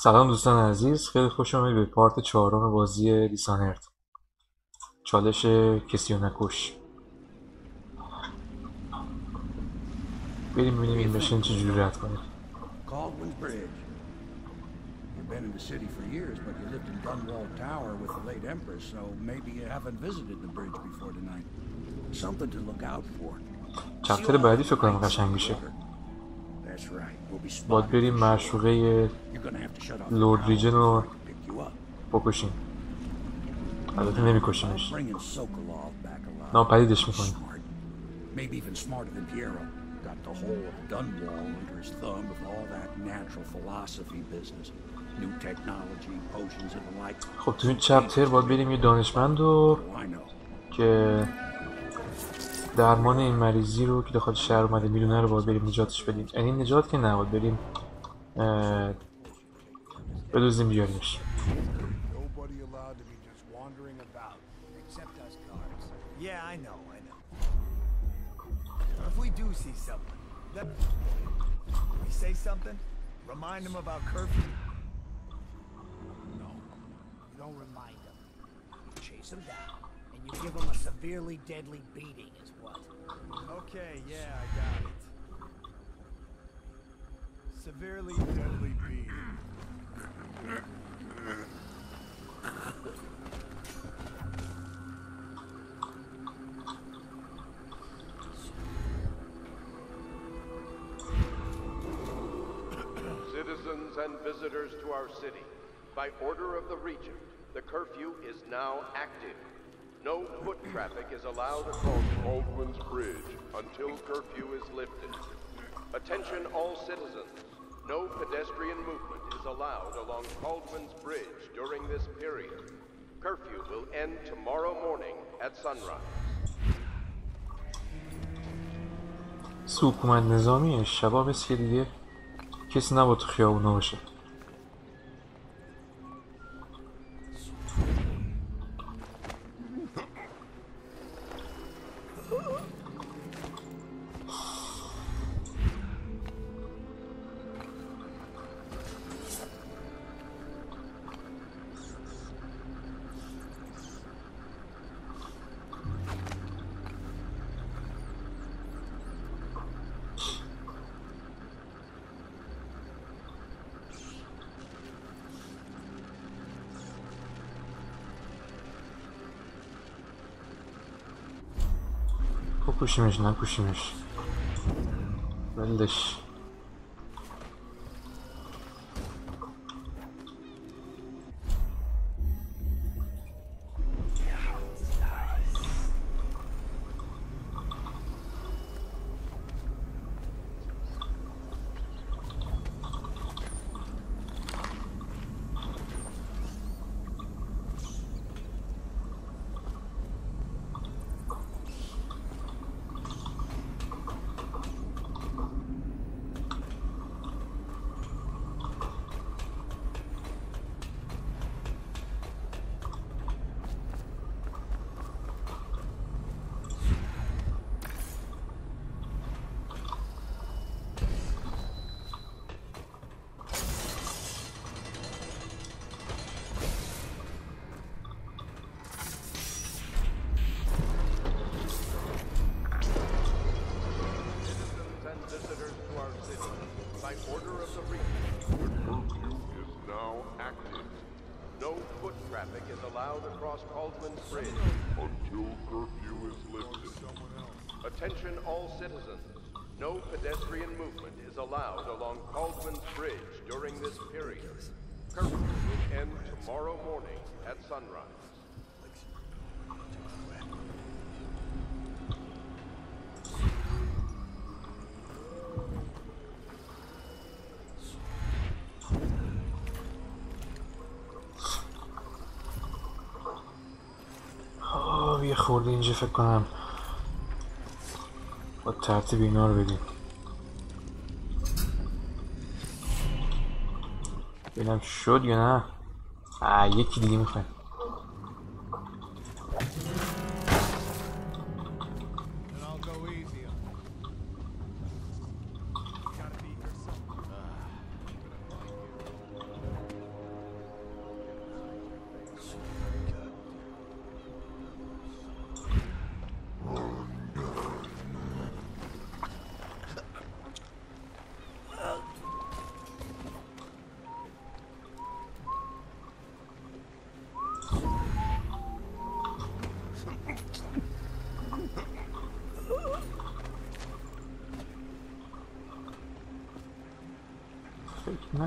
سلام دوستان عزیز، خیلی خوش آمدید به پارت چهارم بازی دیسانرد، چالش کسی رو نکش. بریم ببینیم این ماشین چجوری رد کنه. Caldwell's Bridge. You've been in the city for years, but you lived in Dunwall Tower with the late Empress, so maybe you haven't visited the bridge before tonight. Something to look out for. چپتر بعدی فکر کنم قشنگ میشه. باید بریم معشوقه لورد ریجن رو بکشیم. البته نمیکشیمش، ناپدیدش میکنیم. Maybe even smarter than Piero. Got the whole of Dunwall under his thumb with all that natural philosophy business. New technology, potions and the like. خب تو این چپتر باید بریم یه دانشمند رو که درمان این مریضی رو که داخل شهر اومده میدونه رو باید بریم نجاتش بدیم. یعنی نجات که نه، باید بریم بدوزیم بیاریمش. Yeah, I know. If we do see someone, we say something, remind them about curfew. No, you don't remind them. You chase them down, and you give them a severely deadly beating is what? Okay, yeah, I got it. Severely deadly beating. Citizens and visitors to our city, by order of the Regent, the curfew is now active. No foot traffic is allowed across Baldwin's Bridge until curfew is lifted. Attention all citizens, no pedestrian movement is allowed along Baldwin's Bridge during this period. Curfew will end tomorrow morning at sunrise. حکومت نظامیه، شبا مثل دیگه کسی نباید تو خیابونا باشه. بکشیمش نکشیمش بلدش. Attention all citizens. No pedestrian movement is allowed along Baldwin's Bridge during this period. Curfew will end tomorrow morning at sunrise. یه خورده اینجا فکر کنم با ترتیب اینا رو بدیم. ببینم شد یا نه. یکی دیگه میخوایم.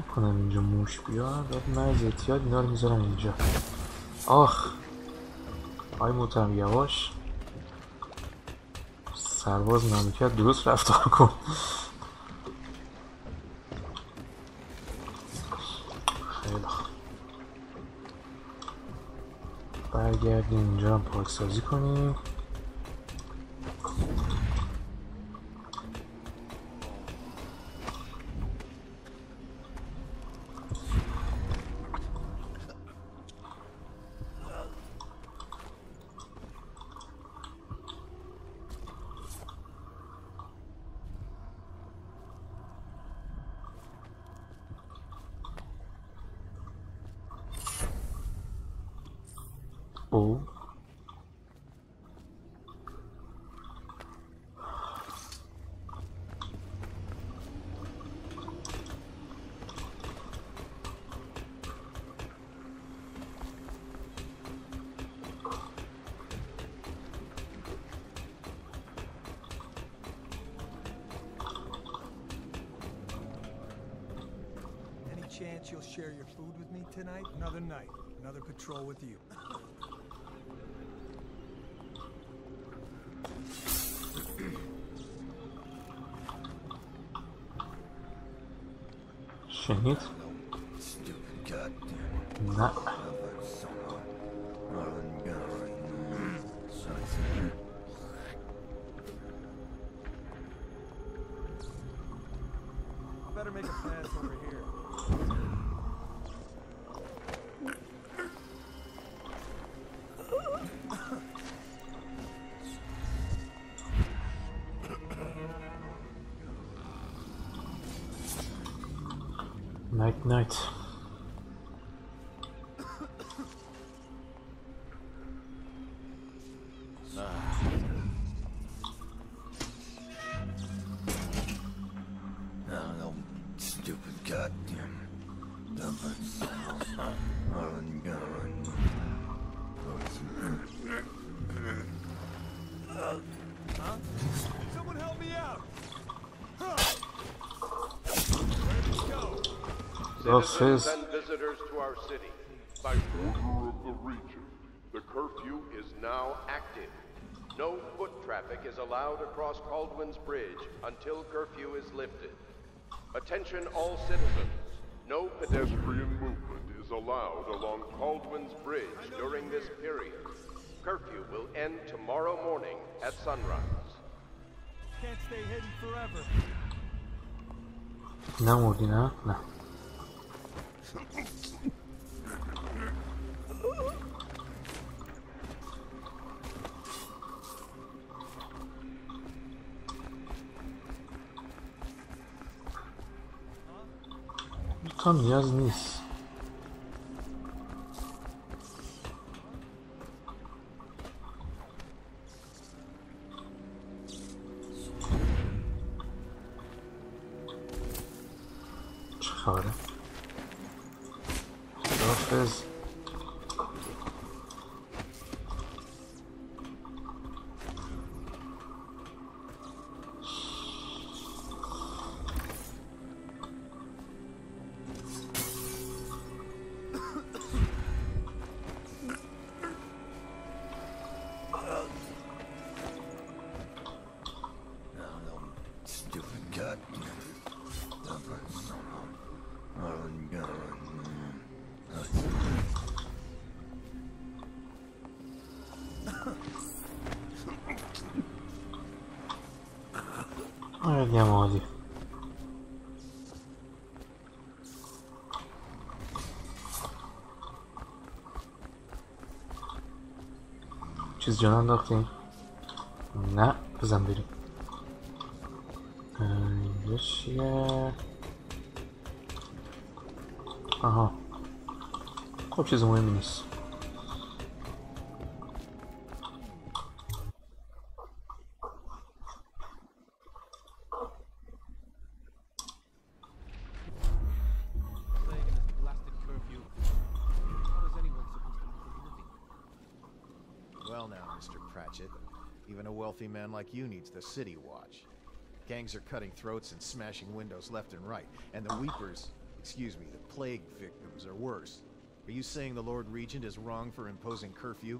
نکنم اینجا موش بیاد، ولی من از احتیاط اینا رو میذارم اینجا. آخ آی محترم یواش، سرباز مملکت درست رفتار کن. خیلی خوب، برگردیم اینجا هم پاکسازی کنیم. او Any chance you'll share your food with me tonight? Another night, another patrol with you. شنید؟ نه Better make a pass over here. Night night. Stupid goddamn dumbass. Someone help me out! Citizens and visitors to our city, by order of the region, the curfew is now active. No foot traffic is allowed across Caldwell's Bridge until curfew is lifted. Attention all citizens, no pedestrian movement is allowed along Caldwell's Bridge during this period. Curfew will end tomorrow morning at sunrise. Can't stay hidden forever. نمردی نه؟ نه تا نیاز نیست. چه خبره؟ خداحافظ. خیلی عالی. چیز جان انداختیم؟ نه بزن بریم. اینجا چیه؟ آها خب چیز مهمی نیست. Well now, Mr. Pratchett, even a wealthy man like you needs the city watch. Gangs are cutting throats and smashing windows left and right, and the Weepers, Excuse me, the plague victims are worse. Are you saying the Lord Regent is wrong for imposing curfew?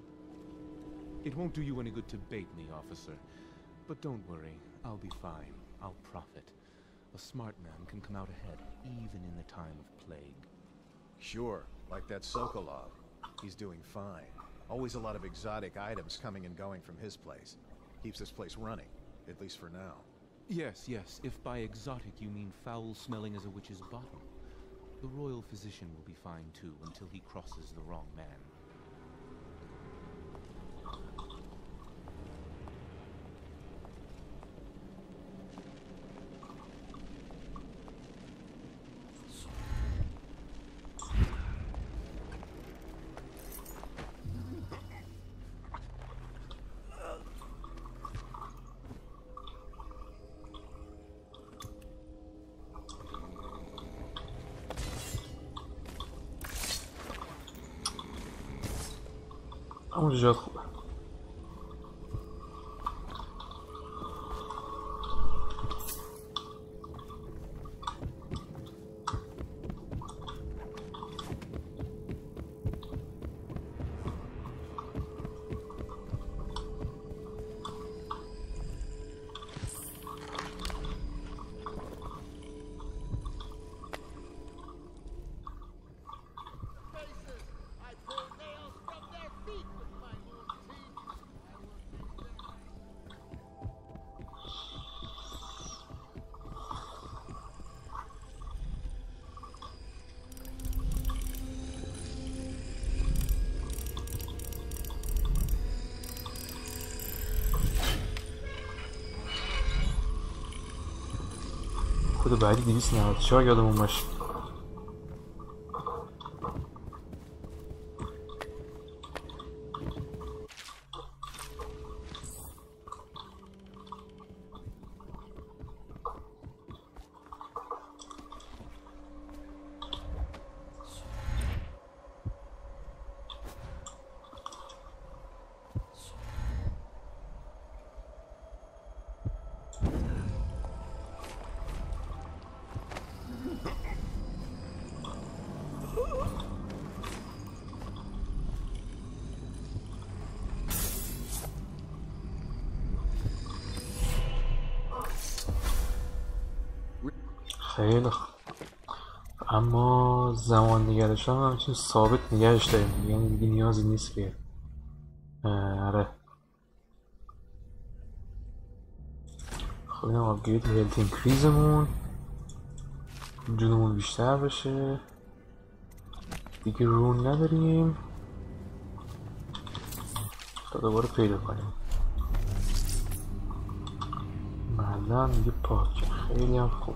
It won't do you any good to bait me, officer. But don't worry, I'll be fine. I'll profit. A smart man can come out ahead, even in the time of plague. Sure, like that Sokolov. He's doing fine. Always a lot of exotic items coming and going from his place. Keeps this place running, at least for now. Yes, yes, if by exotic you mean foul-smelling as a witch's bottom. The royal physician will be fine too, until he crosses the wrong man. اونجا جات خوبه. کد بعدی 294 یادمون باشه. خیلی خوب. اما زمان نگرش هم میتونیم ثابت نگرش داریم، یعنی دیگه نیازی نیست که آره. خب اینم آپگرید هلت اینکریزمون، جونمون بیشتر بشه. دیگه رون نداریم تا دوباره پیدا کنیم. معلم دیگه پاک، خیلی هم خوب.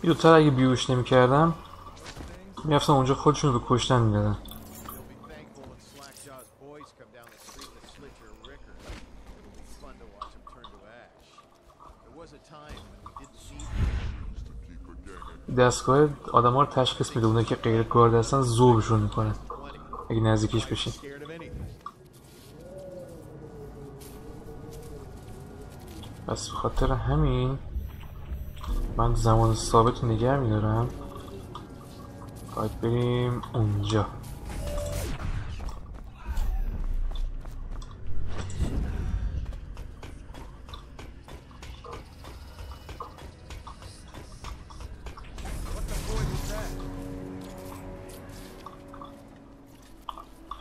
این دوتر اگه بیوش نمی کردم میرفتم اونجا خودشون رو کشتن میدادن. دستگاه آدم ها رو تشخیص میده، اونایی که غیر گارد هستن ذوبشون میکنن اگه نزدیکش بشین. پس به خاطر همین من زمان ثابت نگه میدارم. باید بریم اونجا.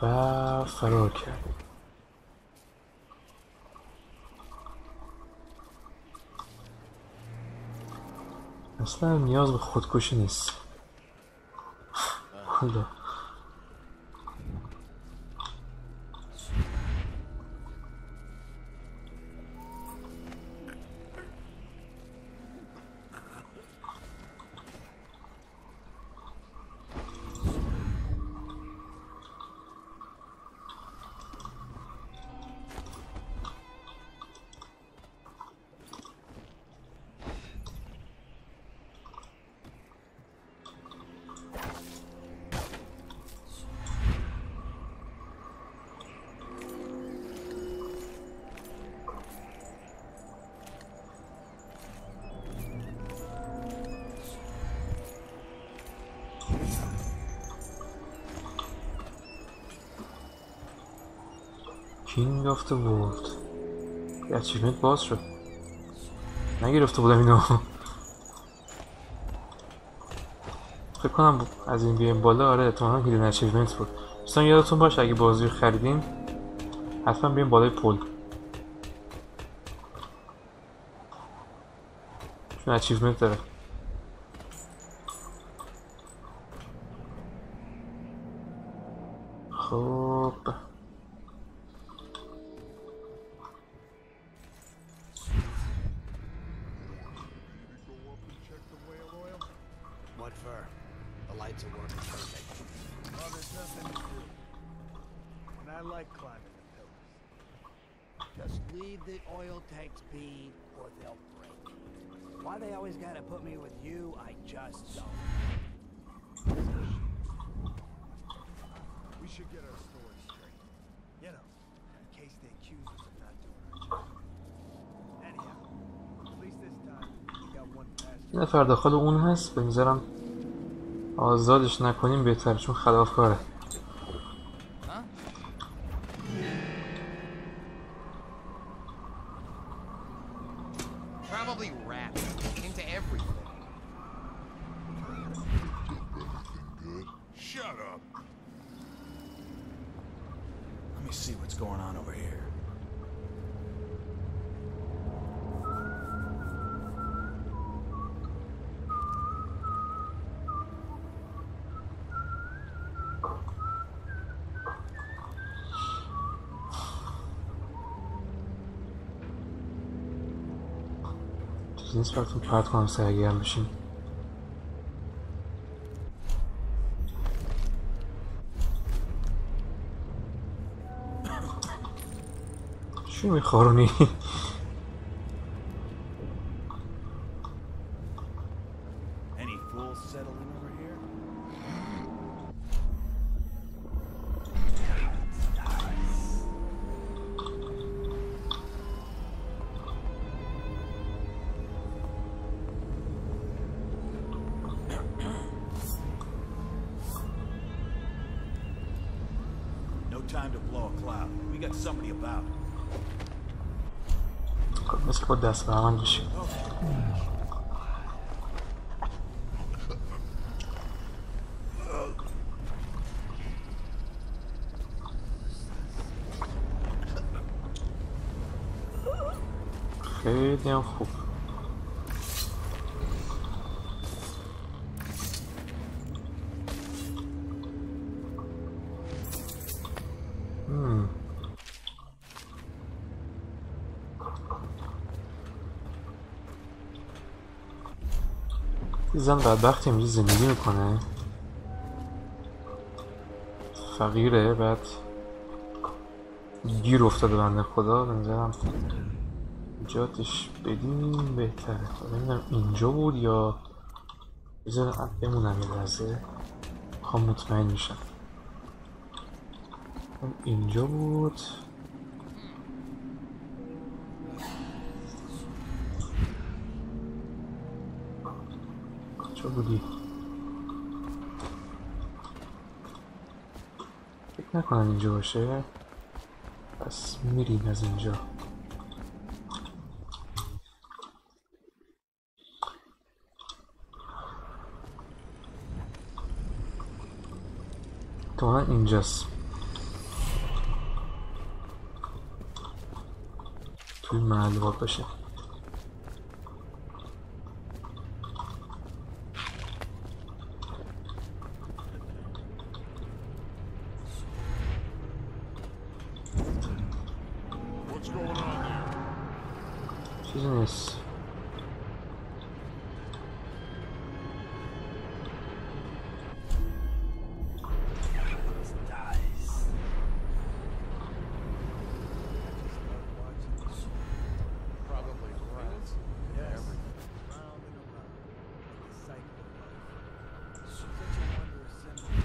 و فرار کردیم. اصلا نیاز به خودکشی نیست. حالا کینگ آف د ورلد یه اچیومنت باز شد. نگرفته بودم اینو. فکر کنم از این بیایم بالا. آره احتمالاً هیدن اچیومنت بود. دوستان یادتون باشه اگه بازی رو خریدین حتما بیایم بالای پل، چون اچیومنت داره. خب What for? The lights are working perfect. Oh, there's nothing to do. And I like climbing the pillars. Just leave the oil tanks be, or they'll break. Why they always gotta put me with you, I just don't. We should get our story straight. You know, in case they accuse us of not doing our job. Anyhow, at least this time we got one pass. یه نفر داخل اون هست. به نظرم آزادش نکنیم بهتره چون خلافکاره. Probably rats into everything. Shut up. Let me see what's going on over here. چیز نیست براتون پرت کنم سرگرم بشین. چی میخورونی؟ Any fools settling over here? No time to blow a cloud. We got somebody about. خب مثل خود دست به من بشین. خیلی هم خوب. زن بدبختی اینجا زندگی میکنه، فقیره، بعد گیر افتاده بنده خدا. به نظرم نجاتش بدیم بهتره. نمیدونم اینجا بود یا بذارم بمونم یه لحظه میخوام مطمئن میشم. اینجا بود. کجا بودی؟ فکر نکنم اینجا باشه، پس میریم از اینجا. تو اینجاست، توی محل باید باشه. چیزی نیست. Probably rats. Yes. Everything. Round and around, like the cycle of life. Such a wondrous symbol.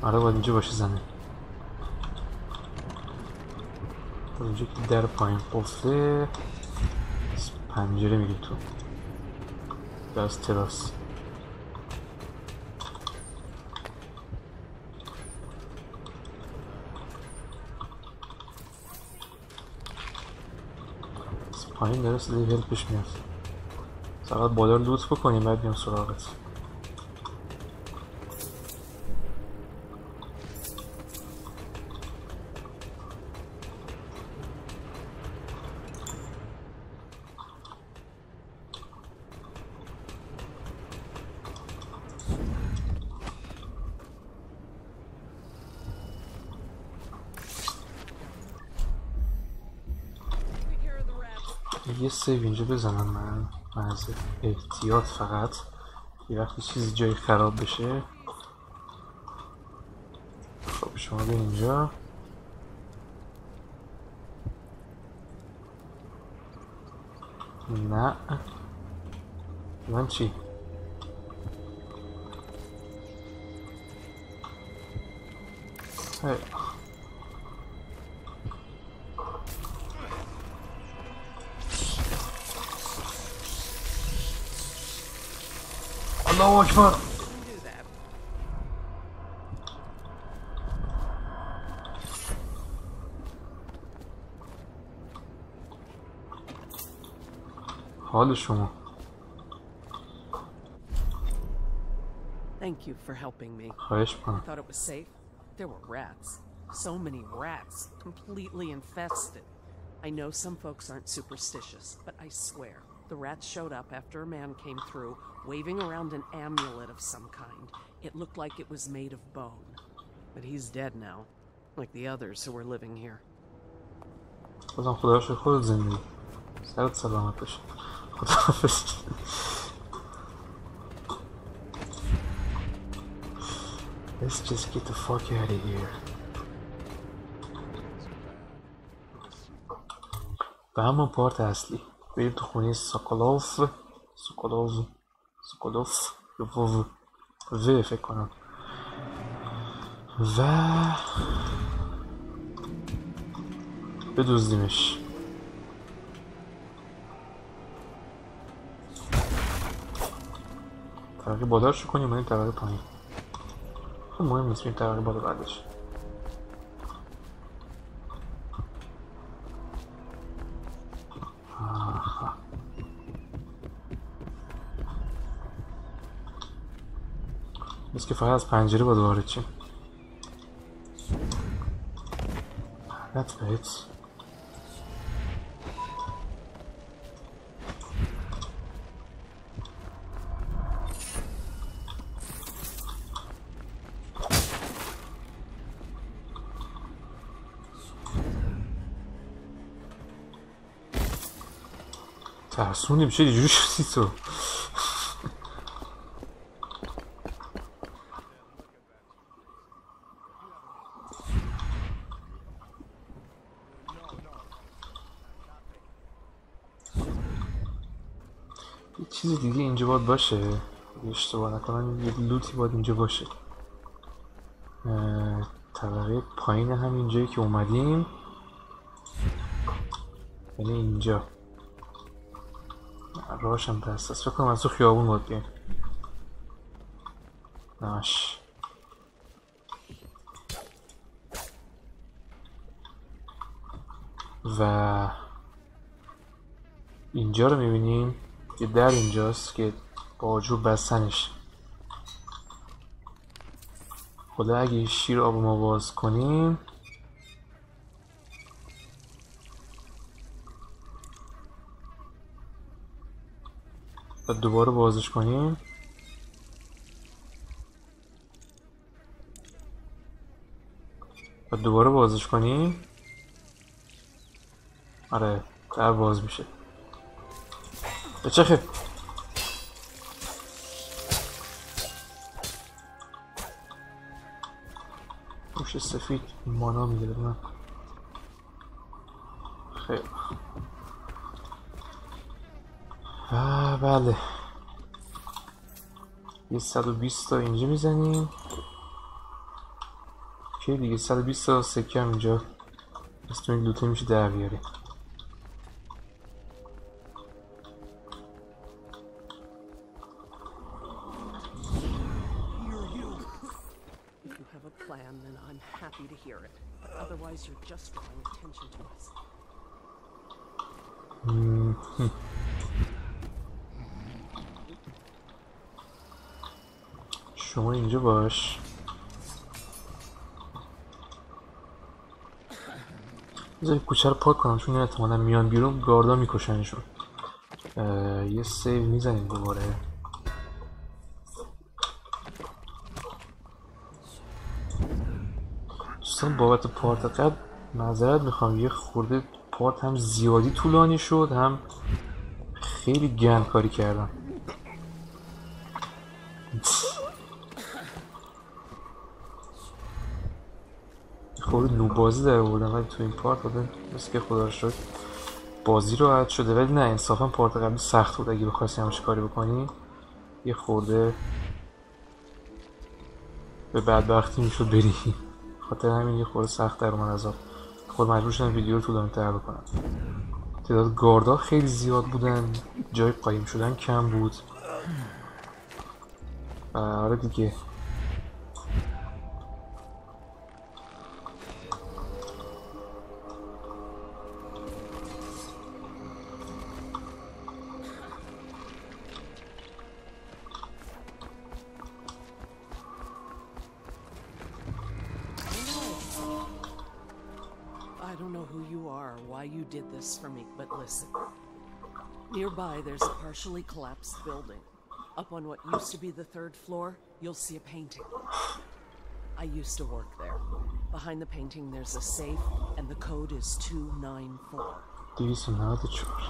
آره باید اینجا باشه زمین. اینجا که در پایین قفله از پنجره میری تو یا از تراس. از پایین داره صدای هلپش میاد. فقط بالا رو لوت بکنیم بعد بیام سراغت. یه سیو اینجا بزنم من از احتیاط فقط یه وقتی چیزی جایی خراب بشه. خب شما به اینجا نه من چی؟ الله اکبر. حال شما. Thank you for helping me. خواهش I میکنم. thought it was safe. There were rats. So many rats, completely infested. I know some folks aren't superstitious, but I swear, the rats showed up after a man came through, waving around an amulet of some kind. It looked like it was made of bone. But he's dead now, like the others who were living here. بازم خدا رو شکر خودت زندگی. سرت سلامت باشه. خداحافظ. Let's just get the fuck out of here. به همون پارت اصلی بریم تو خونه سوکولوف و فکر کنم و بدزدیمش. طبقه بالا رو شو کنیم بریم طبقه پایین. خب مهم نیست بریم طبقه بالا بعدش. بس که فقط از پنجره باید وارد شیم. That's right. ترسونی میشه اینجوری شدی تو. یه چیز دیگه اینجا باید باشه اشتباه نکنم. یه لوتی باید اینجا باشه. طبقه پایین همین جایی که اومدیم یعنی اینجا راهش هم دست است. فکر کنم از تو خیابون باید بیم. ناش و اینجا رو میبینیم که در اینجاست که با آجور بستنش. حالا اگه شیر آب ما باز کنیم و دوباره بازش کنیم و دوباره بازش کنیم، آره در باز میشه. بچخه گوش سفید مانا میده به من. خیلی بله یه 120 تا اینجا میزنیم که دیگه 120 تا سکه هم اینجا اسم این لوته میشه در بیاریم. Then I'm happy to hear it. But otherwise, you're just drawing attention to us. شما اینجا باش. بذار کوچه رو پاک کنم چون احتمالا میان بیرون گاردا میکشنشون. یه سیو میزنیم دوباره. دوستان بابت پارت قبل معذرت میخوام، یه خورده پارت هم زیادی طولانی شد هم خیلی گند کاری کردم. خورده نو بازی در آوردم ولی تو این پارت بودن مثل که خدا رو شکر بازی راحت شده، ولی نه انصافا پارت قبلی سخت بود. اگه بخواستی همش کاری بکنی یه خورده به بدبختی میشد بری، خاطر همین یه خورده سخت در اومد ازم. خود مجبور شدم ویدیو رو طولانی تر بکنم. تعداد گاردا خیلی زیاد بودن، جای قایم شدن کم بود. آره دیگه I don't know who you are or why you did this for me, but listen. Nearby, there's a partially collapsed building. Up on what used to be the 3rd floor, you'll see a painting. I used to work there. Behind the painting, there's a safe, and the code is 294. 294.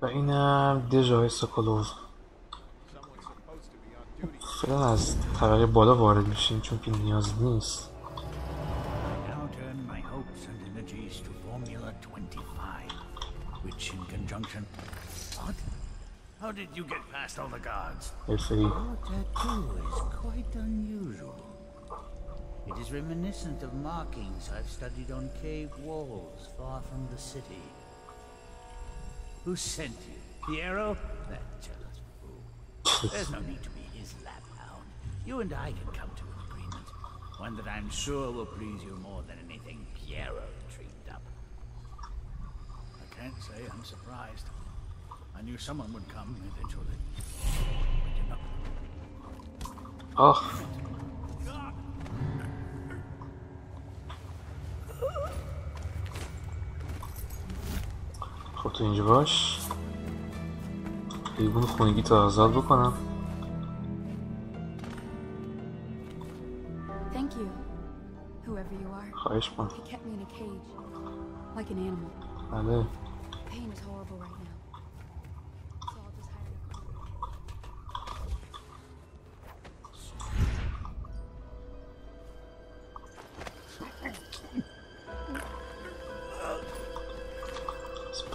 و اینم دژای سوکولوف. فعلا از طبقه بالا وارد میشیم چون که نیاز نیست. Now turn my hopes and energies to Formula 25, which in conjunction... What? How did you get past all the guards? حرفه‌ای. Your tattoo is quite unusual. It is reminiscent of markings I've studied on cave walls far from the city. Who sent you? Piero? That jealous fool. There's no need to be his laphound. You and I can come to an agreement. One that I'm sure will please you more than anything Piero dreamed up. I can't say I'm surprised. I knew someone would come eventually. But you know. آخ خب تو اینجا باش. حیوان خونگی تا آزاد بکنم. Thank you, whoever you are. خواهش کن. You kept me in a cage, like an animal. بله. Pain is horrible right now. So I'll just hire you.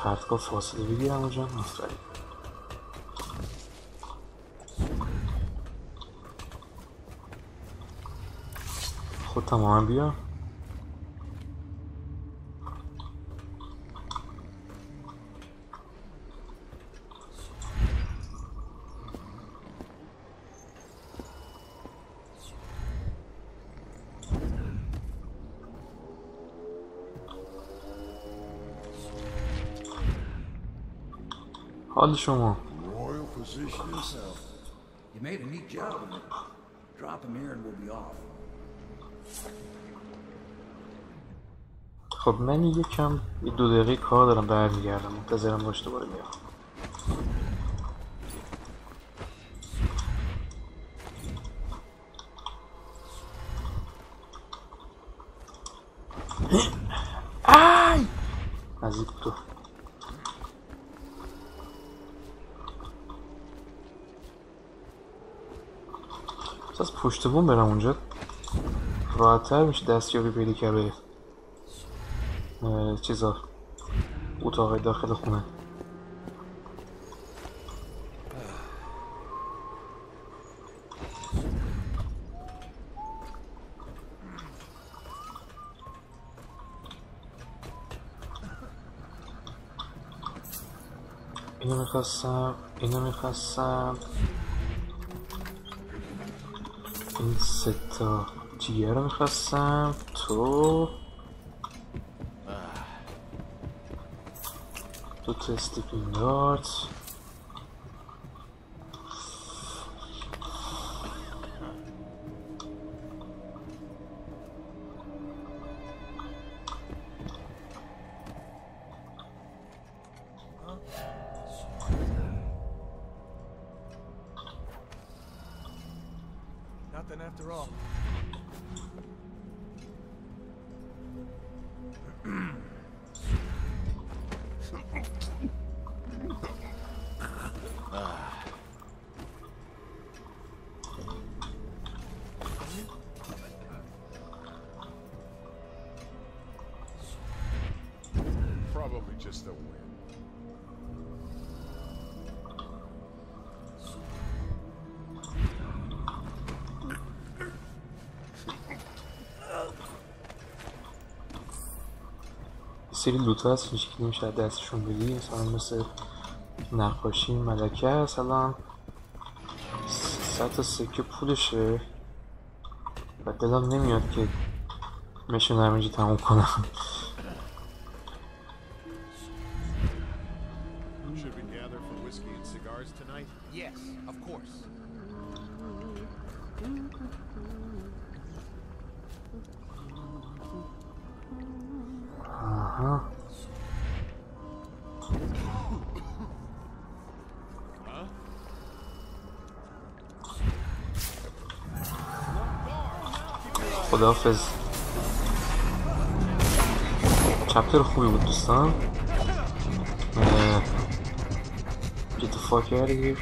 پرتگاه فاصله بگیرم اونجا. آفرین. خود تماما بیا. حال شما. Royal physician himself. You made a neat job of it. Drop him here and we'll be off. خب من یکم 2 دقیقه کار دارم، برمیگردم. منتظرم باش دوباره بیام. آی نزدیک تو. از پشت بوم برم اونجا راحت‌تر میشه دستیابی پیدا کرده چیزا اتاق داخل خونه. اینو میخواستم این 3 تا جیه رو میخواستم. تو 2 تا استیپینگ دارت. Nothing after all. Probably just the wind. سری لوت هست هیچ که نمیشه دستشون بدی، مثلا مثل نقاشی ملکه مثلا 100 تا سکه پولشه و دلم نمیاد که میشن همینجا تموم کنم. Should we gather for whiskey and cigars tonight? Yes, of course. آها. خداحافظ. چپتر خوبی بود دوستان. Get the fuck out of here.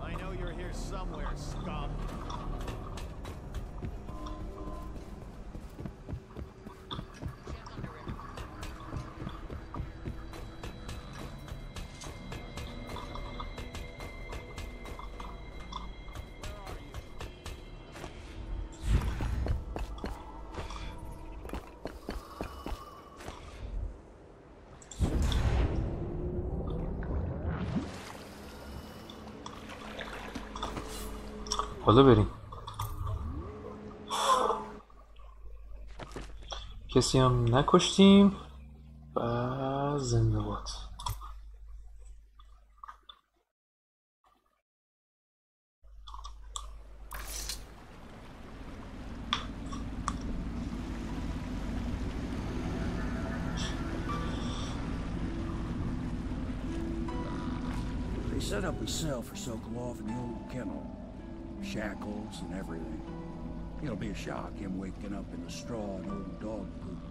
I know you're here somewhere, scum. حالا بریم. کسی هم نکشتیم و زنده باد. They set up a cell for Sokolov in the old kennel. Shackles and everything. It'll be a shock, him waking up in the straw and old dog poop.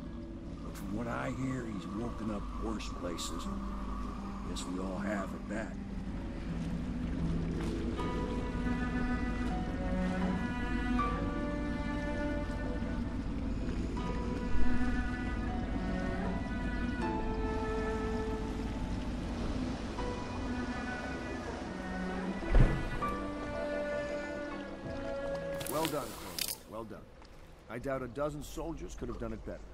But from what I hear, he's woken up worse places. Guess we all have at that. done, Corvo. Well done. I doubt a dozen soldiers could have done it better.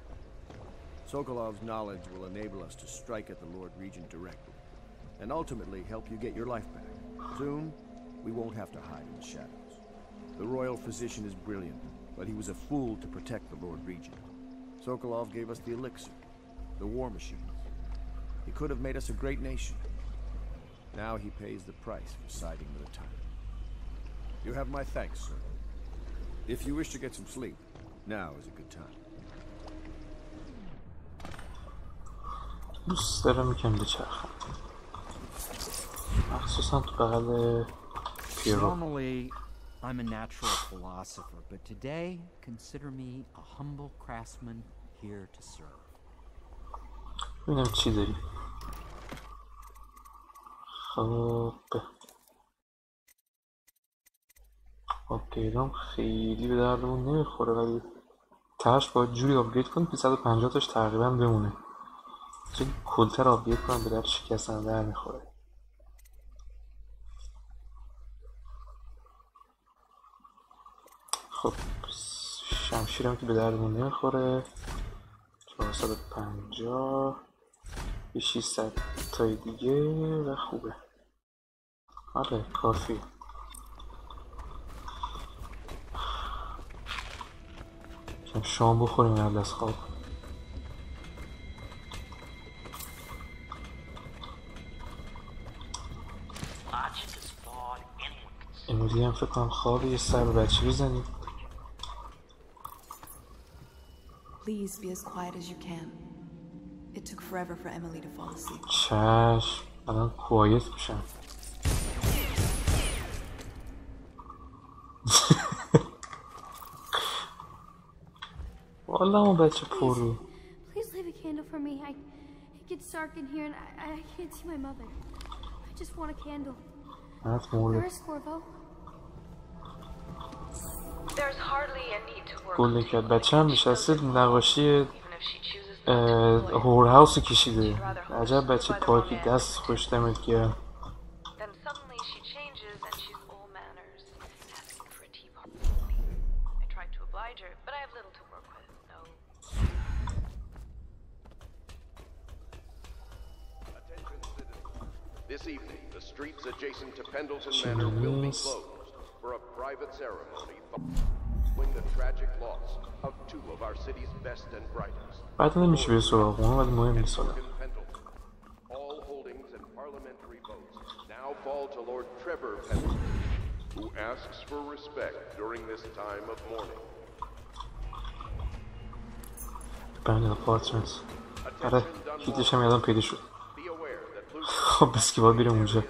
Sokolov's knowledge will enable us to strike at the Lord Regent directly, and ultimately help you get your life back. Soon, we won't have to hide in the shadows. The royal physician is brilliant, but he was a fool to protect the Lord Regent. Sokolov gave us the elixir, the war machine. He could have made us a great nation. Now he pays the price for siding with a tyrant. You have my thanks, sir. If you wish to get some sleep, now is a good time. دوست دارم یکم بچرخم مخصوصا تو بغل پیرو. Normally, I'm a natural philosopher, but today, consider me a humble craftsman here to serve. ببینم چی داری. خب پیرام خیلی به دردمون نمیخوره، ولی تاش باید جوری آپگرید کنیم که 150 تاش تقریبا بمونه. چون کلتر آپگرید کنم به درد شکستن در میخوره. خب شمشیرم که به دردمون نمیخوره. 450 یه 600 تای دیگه و خوبه. آره کافی. کم شام بخوریم قبل از خواب. امروزی هم فکر کنم خواب یه سر به بچه بزنیم. Please be as quiet as you can. It took forever for Emily to fall asleep. چشم الان کوایت میشم. والا اون بچه پرو. Please leave a candle for me. It gets dark in here and I can't see my mother. I just want a candle. Where's Corvo? There's hardly a need to work. گل کرد بچه هم نشسته نقاشی هور هاوس کشیده. عجب بچه پاکی، دست خوش دمت گرم. Then suddenly she changes and she's all manners, asking for a tea party. I tried to oblige her, but I have little to work with. No. Attention citizens. This evening, the streets adjacent to Pendleton Manor will be closed for a private ceremony following the tragic loss of two of our city's best and brightest. بعد نمیشه به سراغ اون ولی مهم نیست حالا. All holdings and parliamentary votes now fall to Lord Trevor Pendleton, who asks for respect during this time of mourning. بند آپارتمنت. آره هیتش هم یادم پیدا شد. خب بس که باید بیرم اونجا.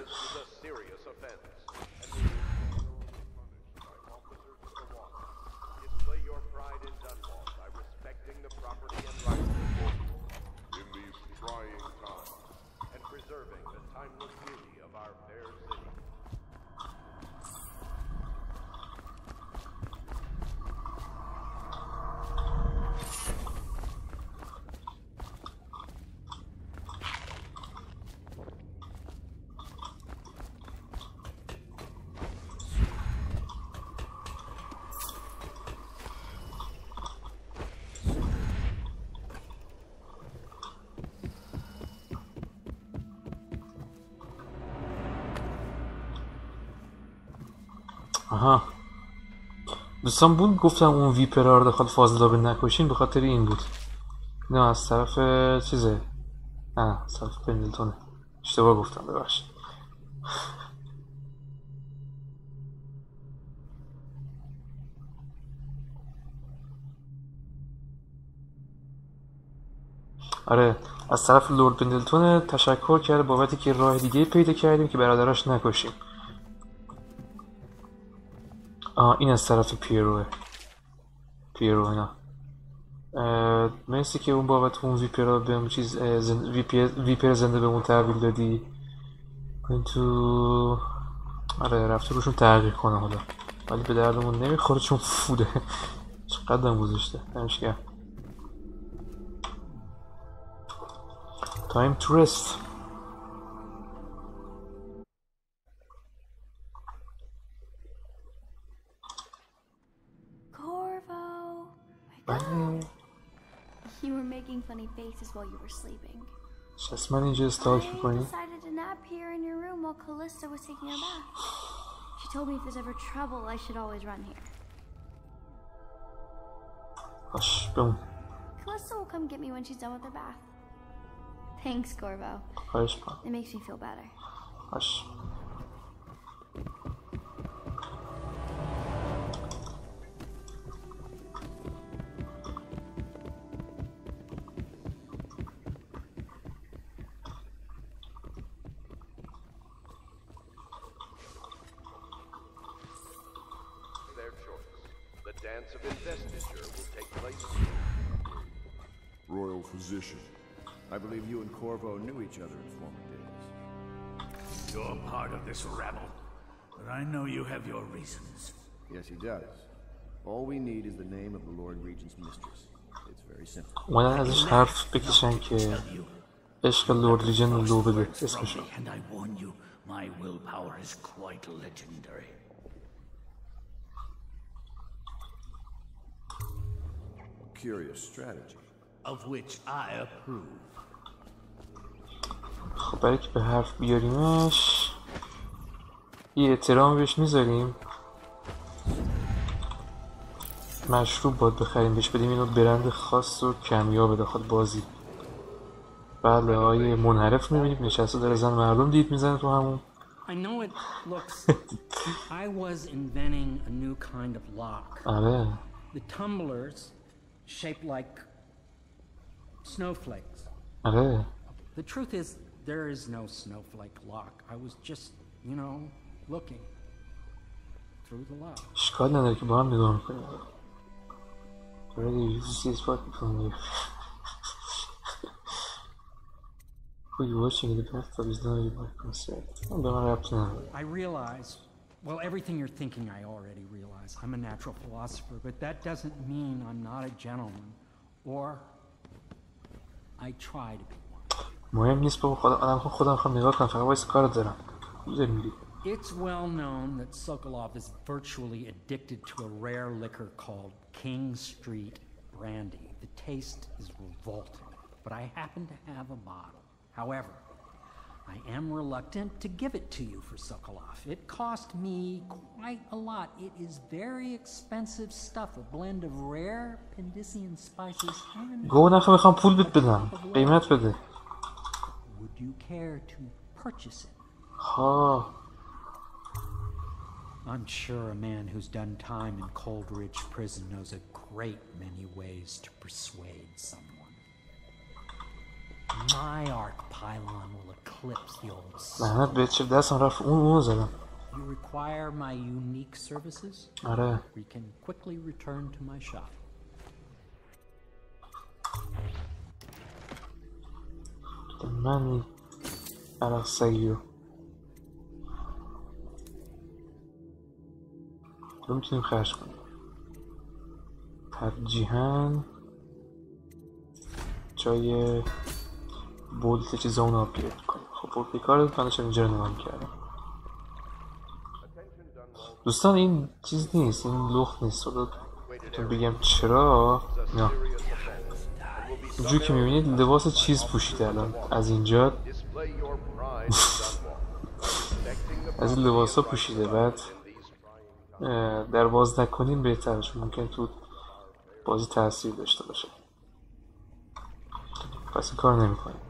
آها دوستان بود گفتم اون ویپرار داخل فاضلابه نکشین به خاطر این بود. نه از طرف چیزه، نه از طرف پندلتونه. اشتباه گفتم ببخشید. آره از طرف لورد پندلتون تشکر کرده بابتی که راه دیگه پیدا کردیم که برادراش نکشیم. این از طرف پیرو اینا. مرسی که اون بابت اون ویپر بهم چیز ویپر زنده بهمون تحویل دادی. این تو آره رفته روشون تحقیق کنه حالا، ولی به دردمون نمیخوره چون فوده. چقدر هم گذاشته دمش گرم. Time to rest. بله. You were making funny faces while you were sleeping. شخص من اینجا استاک I میکنی؟ decided to nap here in your room while Callista was taking a bath. She told me if there's ever trouble, I should always run here. باش بمون. Callista will come get me when she's done with her bath. Thanks, Corvo. خواهش میکنم. It makes me feel better. باش. Dance of investiture will take place. Royal physician. I believe you and Corvo knew each other in former days. You're part of this rabble, but I know you have your reasons. Yes, he does. All we need is the name of the Lord Regent's mistress. It's very simple. اومدن ازش حرف بکشن که عشق لورد ریجن رو لو بده اسمشو. And I warn you, my willpower is quite legendary. Curious strategy. Of which I approve. خب برای که به حرف بیاریمش یه احترام بهش میذاریم. مشروب باید بخریم بهش بدیم اینو برند خاص و کمیابه داخل بازی. بله آیه منحرف میبینیم نشسته داره زن مردم دید میزنه تو همون. I know it looks... I was inventing a new kind of lock. آره. The tumblers shaped like snowflakes. آره. The truth is, there is no snowflake lock. I was just, you know, looking through the lock. اشکال نداره که با هم نگاه میکنیم. Already this is what from you. Who you watching the bathtub is not your concert. I realize, well, everything you're thinking I already realize. I'm a natural philosopher, but that doesn't mean I'm not a gentleman. Or I try to be one. مهم نیست بابا خودم خودم نگاه کنم فقط وایس کار دارم. میگی. It's well known that Sokolov is virtually addicted to a rare liquor called King Street Brandy. The taste is revolting, but I happen to have a bottle. However, I am reluctant to give it to you for Sokolov. It cost me quite a lot. It is very expensive stuff, a blend of rare Pendician spices and... گو نخواه میخوام پول بهت بدم. قیمت بده. Would you care to purchase it? ها. I'm sure a man who's done time in Coldridge Prison knows a great many ways to persuade someone. My arc pylon will eclipse the old لعنت بهت چه دستم رفت اون زدم. You require my unique services? آره. We can quickly return to my shop. من عرق سگیو رو میتونیم خرج کنیم ترجیحاً جای بولت چیزا اون آپگرید کنیم. خب بولت کار کنشم اینجا رو نگاه میکردم دوستان. این چیز نیست، این لخت نیست. بهتون بگم چرا. نه اینجور که میبینید لباس چیز پوشیده الان از اینجا از این لباس ها پوشیده. بعد در باز نکنیم بهتره چون ممکن تو بازی تاثیر داشته باشه. پس این کار نمی کنیم.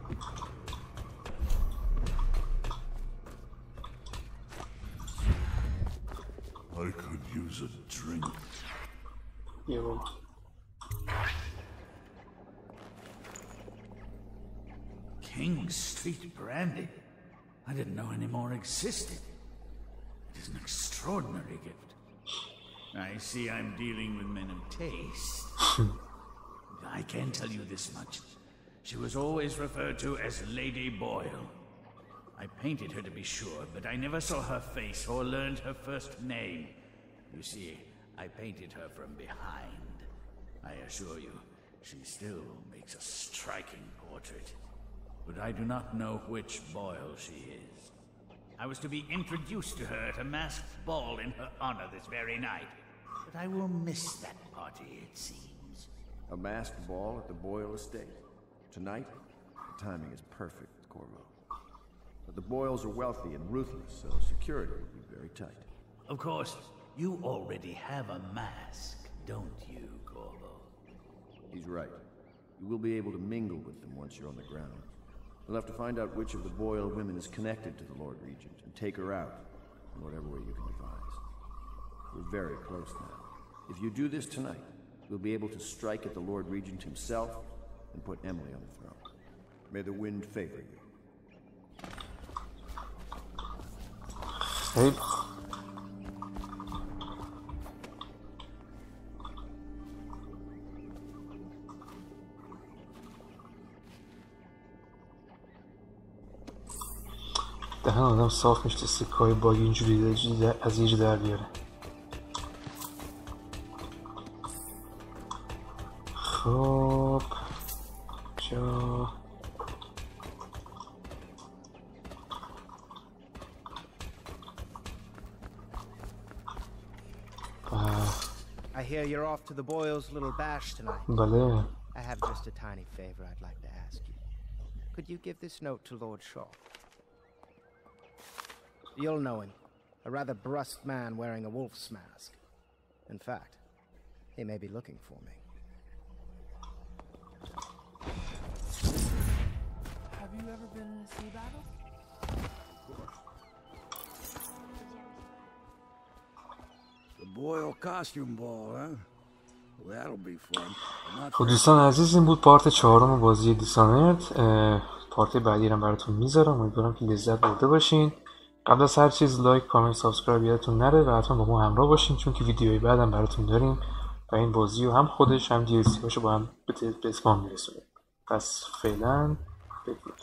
I could use a drink. یه بابا King Street Brandy? I didn't know any more existed. It is an extraordinary gift. I see I'm dealing with men of taste. I can tell you this much. She was always referred to as Lady Boyle. I painted her to be sure, but I never saw her face or learned her first name. You see, I painted her from behind. I assure you, she still makes a striking portrait. But I do not know which Boyle she is. I was to be introduced to her at a masked ball in her honor this very night. But I will miss that party, it seems. A masked ball at the Boyle estate. Tonight, the timing is perfect, Corvo. But the Boyles are wealthy and ruthless, so security will be very tight. Of course, you already have a mask, don't you, Corvo? He's right. You will be able to mingle with them once you're on the ground. You'll have to find out which of the Boyle women is connected to the Lord Regent and take her out in whatever way you can devise. We're very close now. If you do this tonight, we'll be able to strike at the Lord Regent himself and put Emily on the throne. May the wind favor you. Hey. دهن آدم صاف میشه سکای باگ اینجوری از یه در بیاره. خب جا I hear you're off to the Boyles' little bash tonight. بله. I have just a tiny favor I'd like to ask you. Could you give this note to Lord Shaw? You'll know him. A rather brusque man wearing a wolf's mask. In fact, he may be looking for me. Have you ever been in a sea battle? The Boyle costume ball, huh? Well, that'll be fun. خب دوستان عزیز این بود پارت 4 بازی دیسانرد. پارت بعدی رو براتون میذارم. امیدوارم که لذت برده باشین. قبل از هر چیز لایک، کامنت، سابسکرایب یادتون نره و حتما با ما همراه باشین چون که ویدیوهای بعدم براتون داریم و این بازی رو هم خودش هم DLC هاشو با هم به اتمام میرسونه. پس فعلا بدرود.